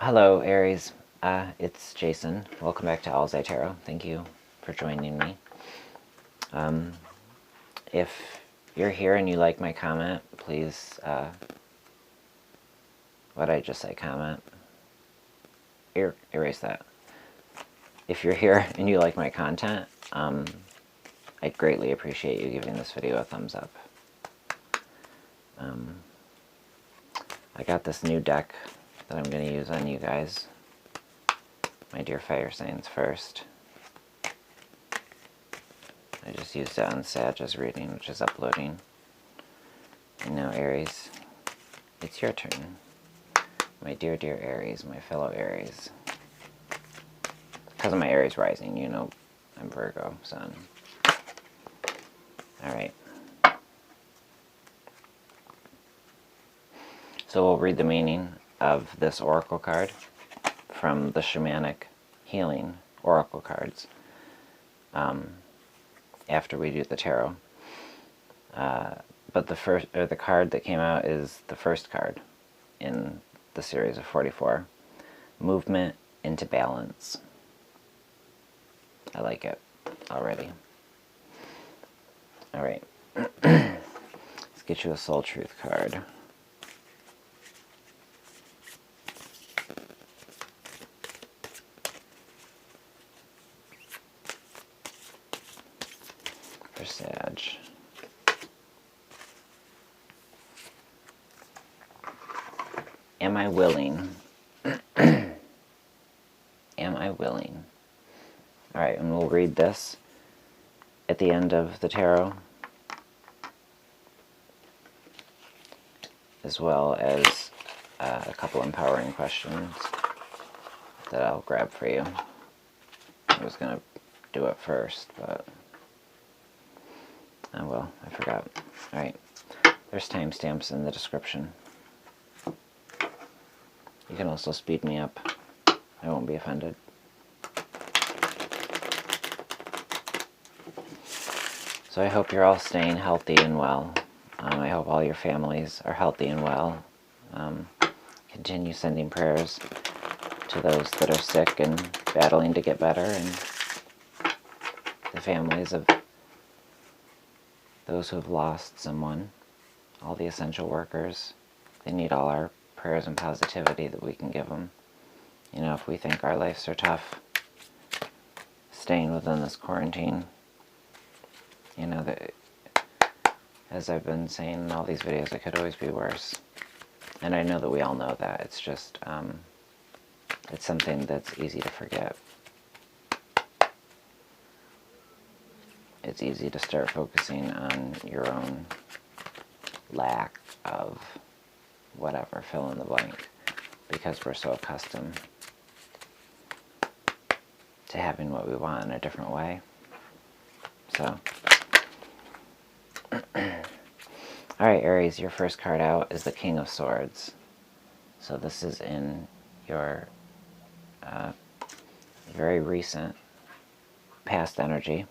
Hello, Aries. It's Jason. Welcome back to Owl's Eye Tarot. Thank you for joining me. If you're here and you like my comment, please, what did I just say, comment? Erase that. If you're here and you like my content, I'd greatly appreciate you giving this video a thumbs up. I got this new deck that I'm going to use on you guys, my dear fire signs first. I just used it on Sag's reading, which is uploading. And now Aries, it's your turn. My dear, dear Aries, my fellow Aries. Because of my Aries Rising, you know I'm Virgo Sun. Alright. So we'll read the meaning of this oracle card from the Shamanic Healing Oracle cards after we do the tarot. But the card that came out is the first card in the series of 44. Movement into balance. I like it already. Alright. Let's get you a Soul Truth card. For Sag. Am I willing? Am I willing? Alright, and we'll read this at the end of the tarot, as well as a couple empowering questions that I'll grab for you. I was going to do it first, but oh well, I forgot. Alright, there's timestamps in the description. You can also speed me up. I won't be offended. So I hope you're all staying healthy and well. I hope all your families are healthy and well. Continue sending prayers to those that are sick and battling to get better, and the families of those who have lost someone, all the essential workers. They need all our prayers and positivity that we can give them. You know, if we think our lives are tough, staying within this quarantine, you know, that, as I've been saying in all these videos, it could always be worse. And I know that we all know that. It's just, it's something that's easy to forget. It's easy to start focusing on your own lack of whatever, fill in the blank, because we're so accustomed to having what we want in a different way. So, alright Aries, your first card out is the King of Swords. So this is in your very recent past energy.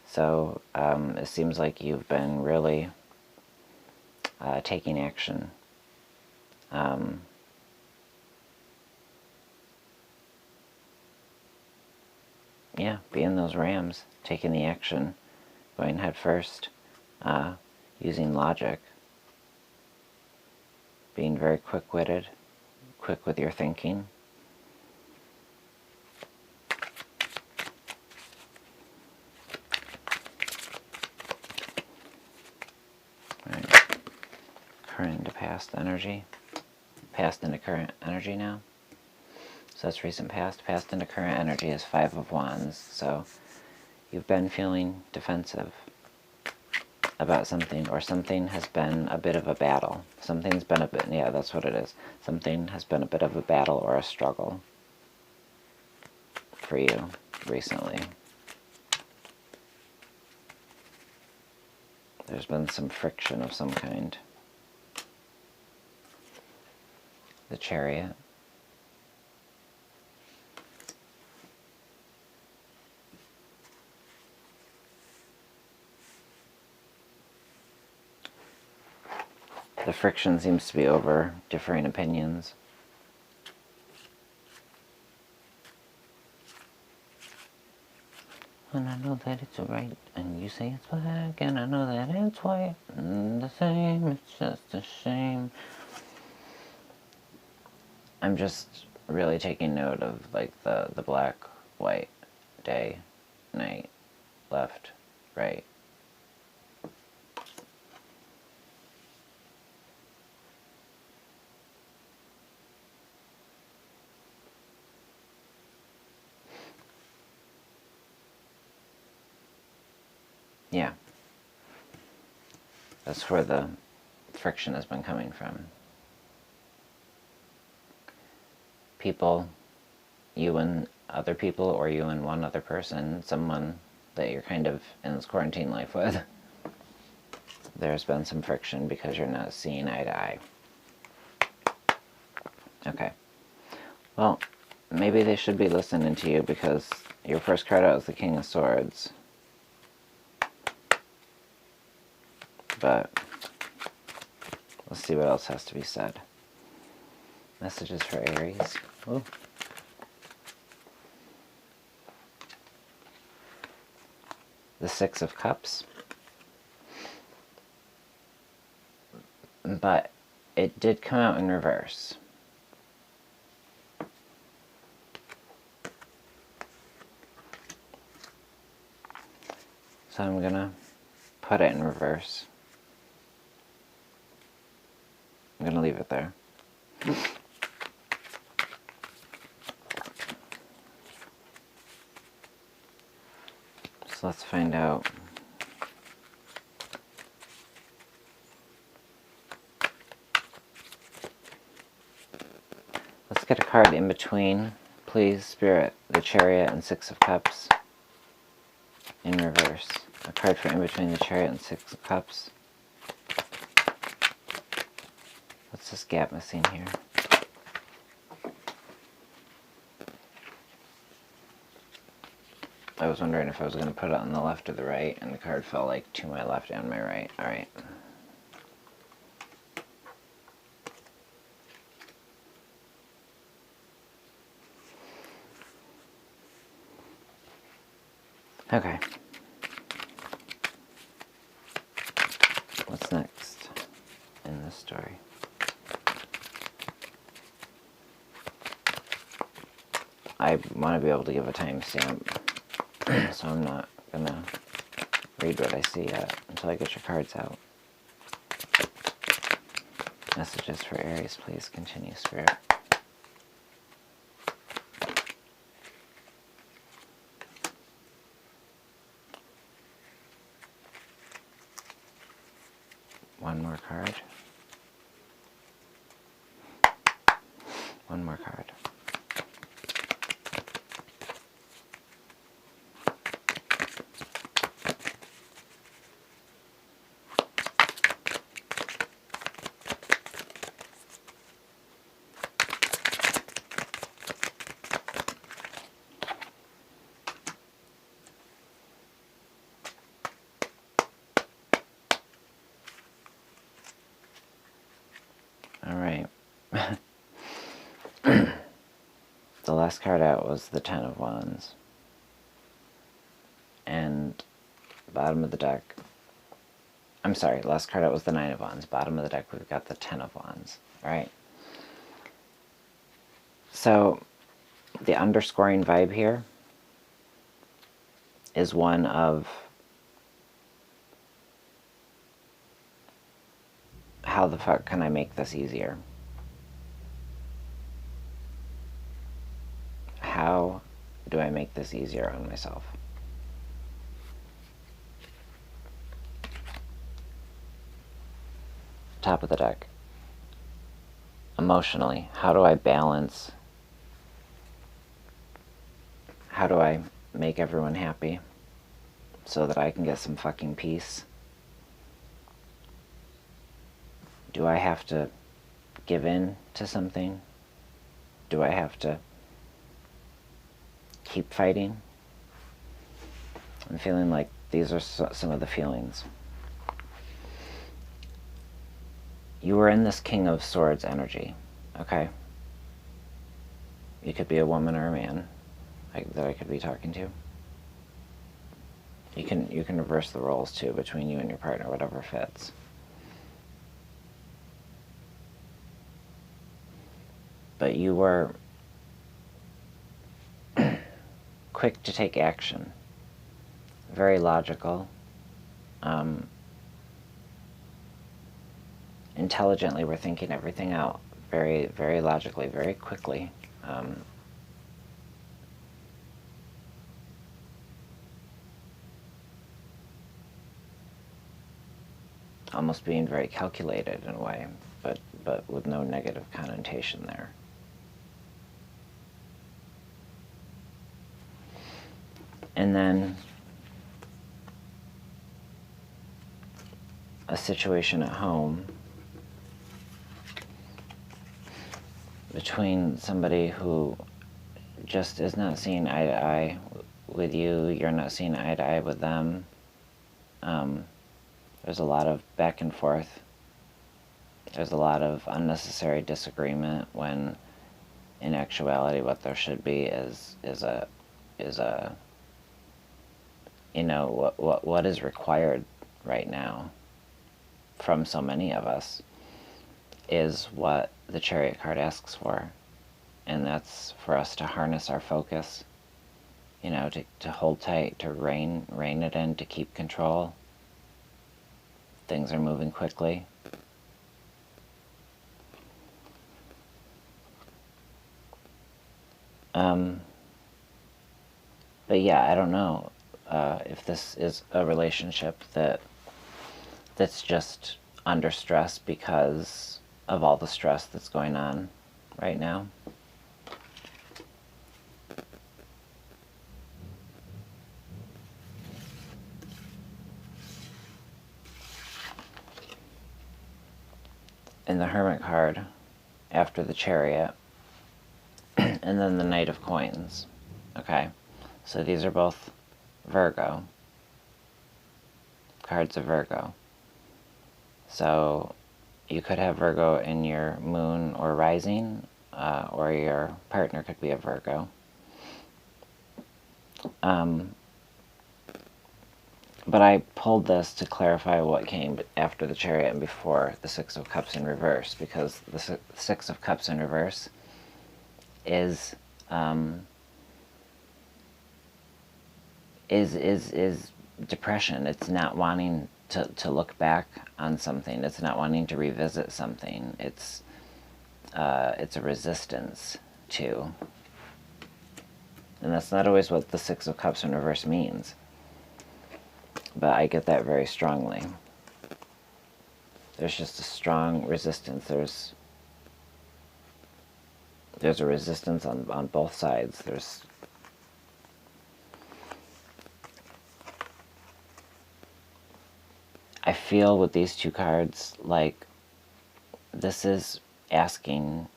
So it seems like you've been really taking action. Yeah, being those rams, taking the action, going head first, using logic, being very quick-witted, quick with your thinking. Right. Current into past energy. Past into current energy now. So that's recent past. Past into current energy is Five of Wands. So you've been feeling defensive about something, or something has been a bit of a battle. Something's been a bit, yeah, that's what it is. Something has been a bit of a battle or a struggle for you recently. There's been some friction of some kind. The Chariot. The friction seems to be over differing opinions. And I know that it's right, and you say it's black, and I know that it's white, and the same, it's just a shame. I'm just really taking note of, like, the black, white, day, night, left, right. Yeah. That's where the friction has been coming from. People, you and other people, or you and one other person, someone that you're kind of in this quarantine life with, there's been some friction because you're not seeing eye to eye. Okay. Well, maybe they should be listening to you because your first card out is the King of Swords. But let's see what else has to be said. Messages for Aries. Ooh. The Six of Cups. But it did come out in reverse. So I'm gonna put it in reverse. I'm gonna leave it there. So let's find out. Let's get a card in between, please, Spirit. The Chariot and Six of Cups in reverse. A card for in between the Chariot and Six of Cups. What's this gap missing here? I was wondering if I was going to put it on the left or the right, and the card fell like to my left and my right. Alright. Okay. What's next in this story? I want to be able to give a timestamp, so I'm not going to read what I see yet until I get your cards out. Messages for Aries, please continue, Spirit. One more card. One more card. Alright. The last card out was the Ten of Wands. And bottom of the deck... I'm sorry, last card out was the Nine of Wands. Bottom of the deck we've got the Ten of Wands. Alright. So, the underscoring vibe here is one of how the fuck can I make this easier? How do I make this easier on myself? Top of the deck. Emotionally, how do I balance? How do I make everyone happy so that I can get some fucking peace? Do I have to give in to something? Do I have to keep fighting? I'm feeling like these are some of the feelings. You were in this King of Swords energy, okay? You could be a woman or a man that I could be talking to. You can reverse the roles too between you and your partner, whatever fits. But you were quick to take action, very logical, intelligently we're thinking everything out, very, very logically, very quickly. Almost being very calculated in a way, but with no negative connotation there. And then a situation at home between somebody who just is not seeing eye to eye with you, you're not seeing eye to eye with them. There's a lot of back and forth. There's a lot of unnecessary disagreement when in actuality what there should be is a you know, what is required right now from so many of us is what the Chariot card asks for. And that's for us to harness our focus, you know, to hold tight, to rein it in, to keep control. Things are moving quickly. But yeah, I don't know if this is a relationship that's just under stress because of all the stress that's going on right now. In the Hermit card, after the Chariot, and then the Knight of Coins. Okay, so these are both Virgo, cards of Virgo. So you could have Virgo in your moon or rising, or your partner could be a Virgo. But I pulled this to clarify what came after the Chariot and before the Six of Cups in reverse, because the Six of Cups in reverse is depression. It's not wanting to look back on something. It's not wanting to revisit something. It's a resistance to. And that's not always what the Six of Cups in reverse means. But I get that very strongly. There's just a strong resistance. There's a resistance on both sides. I feel with these two cards like this is asking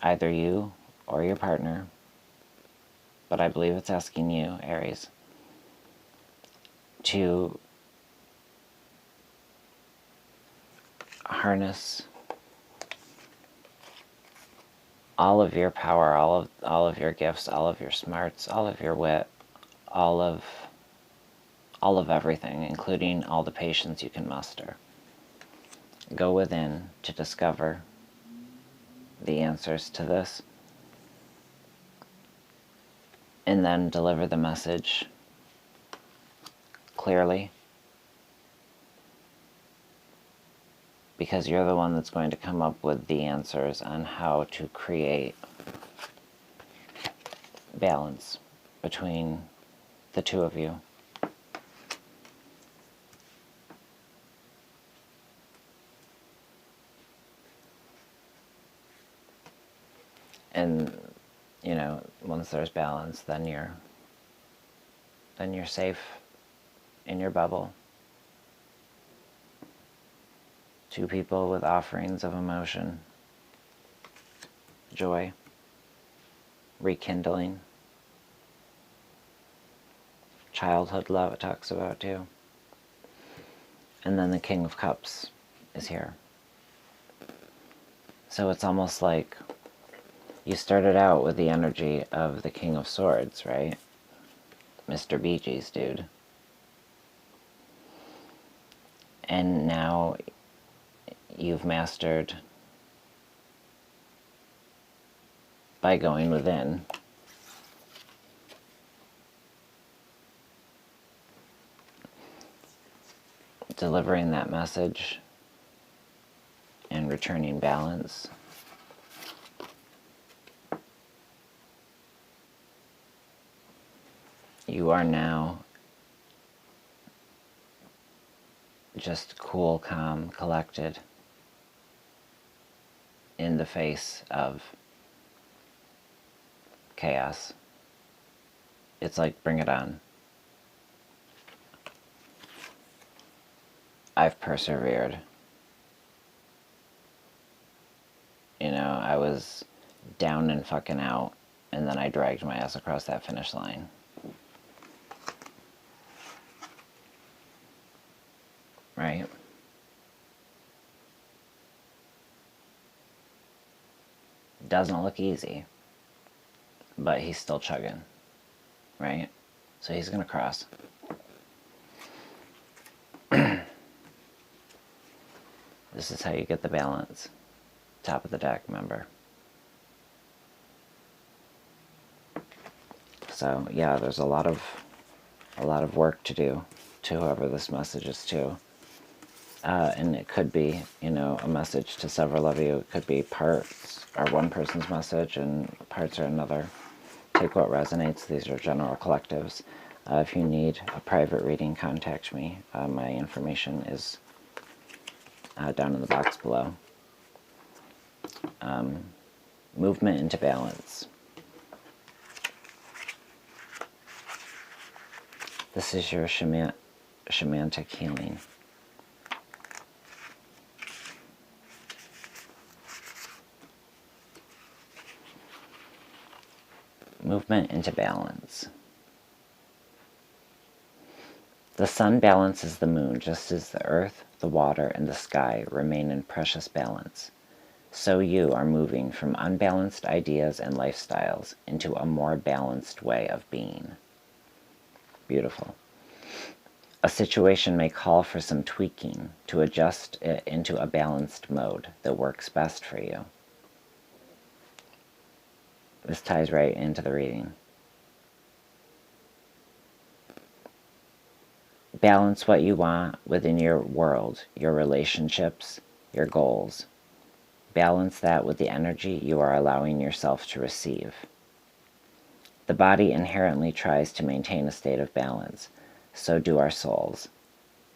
either you or your partner, but I believe it's asking you, Aries, to harness all of your power, all of your gifts, all of your smarts, all of your wit, all of everything, including all the patience you can muster. Go within to discover the answers to this, and then deliver the message clearly, because you're the one that's going to come up with the answers on how to create balance between the two of you. And, you know, once there's balance, then you're safe in your bubble. Two people with offerings of emotion, joy, rekindling, childhood love it talks about too. And then the King of Cups is here. So it's almost like you started out with the energy of the King of Swords, right? Mr. Bee Gees, dude. And now you've mastered, by going within, delivering that message and returning balance. You are now just cool, calm, collected in the face of chaos. It's like, bring it on. I've persevered. You know, I was down and fucking out, and then I dragged my ass across that finish line. Right? Doesn't look easy, but he's still chugging, right? So he's gonna cross. This is how you get the balance. Top of the deck, remember. So yeah, there's a lot of work to do to whoever this message is to. And it could be, you know, a message to several of you. It could be parts are one person's message and parts are another. Take what resonates. These are general collectives. If you need a private reading, contact me. My information is down in the box below. Movement into balance. This is your shamanic healing. Movement into balance. The sun balances the moon just as the earth, the water, and the sky remain in precious balance. So you are moving from unbalanced ideas and lifestyles into a more balanced way of being. Beautiful. A situation may call for some tweaking to adjust it into a balanced mode that works best for you. This ties right into the reading. Balance what you want within your world, your relationships, your goals. Balance that with the energy you are allowing yourself to receive. The body inherently tries to maintain a state of balance, so do our souls.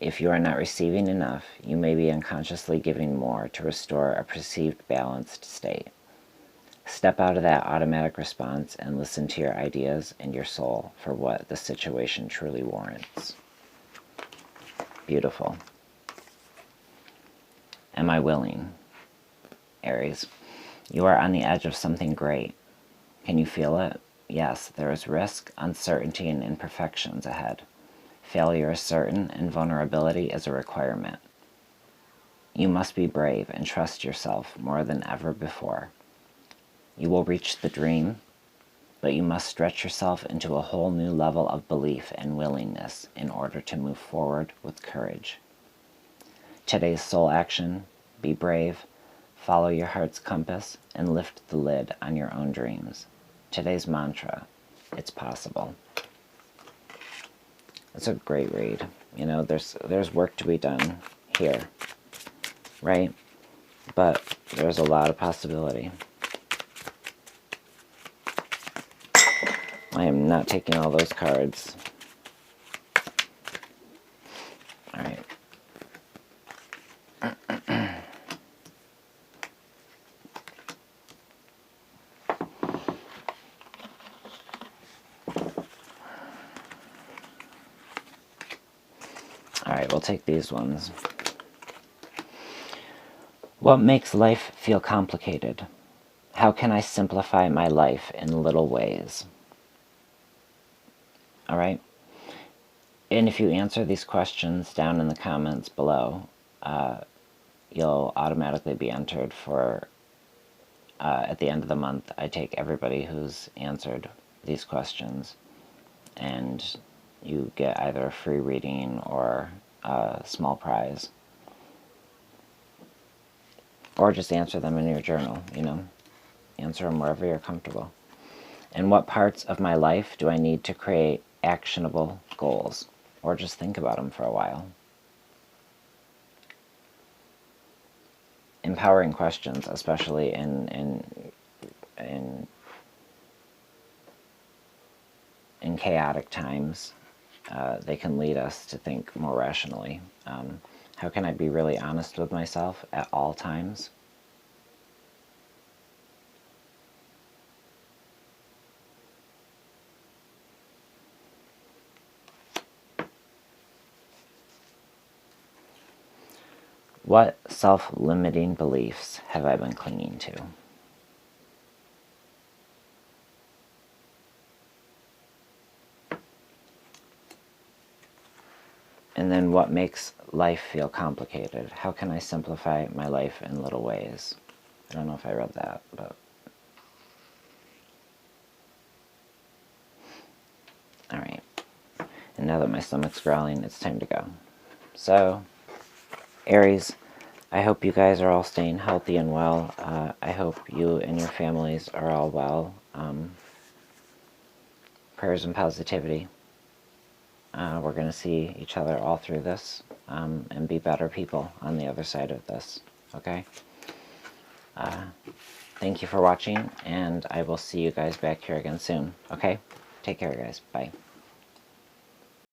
If you are not receiving enough, you may be unconsciously giving more to restore a perceived balanced state. Step out of that automatic response and listen to your ideas and your soul for what the situation truly warrants. Beautiful. Am I willing? Aries, you are on the edge of something great. Can you feel it? Yes, there is risk, uncertainty, and imperfections ahead. Failure is certain, and vulnerability is a requirement. You must be brave and trust yourself more than ever before. You will reach the dream, but you must stretch yourself into a whole new level of belief and willingness in order to move forward with courage. Today's soul action: be brave, follow your heart's compass, and lift the lid on your own dreams. Today's mantra: it's possible. It's a great read. You know, there's work to be done here, right? But there's a lot of possibility. I am not taking all those cards. All right. All right, we'll take these ones. What makes life feel complicated? How can I simplify my life in little ways? All right. And if you answer these questions down in the comments below, you'll automatically be entered for, at the end of the month, I take everybody who's answered these questions, and you get either a free reading or a small prize Or just answer them in your journal, you know. Answer them wherever you're comfortable. In what parts of my life do I need to create actionable goals? Or just think about them for a while. Empowering questions, especially in chaotic times, they can lead us to think more rationally. How can I be really honest with myself at all times? What self-limiting beliefs have I been clinging to? And then what makes life feel complicated? How can I simplify my life in little ways? I don't know if I read that, but... Alright. And now that my stomach's growling, it's time to go. So, Aries, I hope you guys are all staying healthy and well. I hope you and your families are all well. Prayers and positivity. We're going to see each other all through this and be better people on the other side of this. Okay? Thank you for watching, and I will see you guys back here again soon. Okay? Take care, guys. Bye.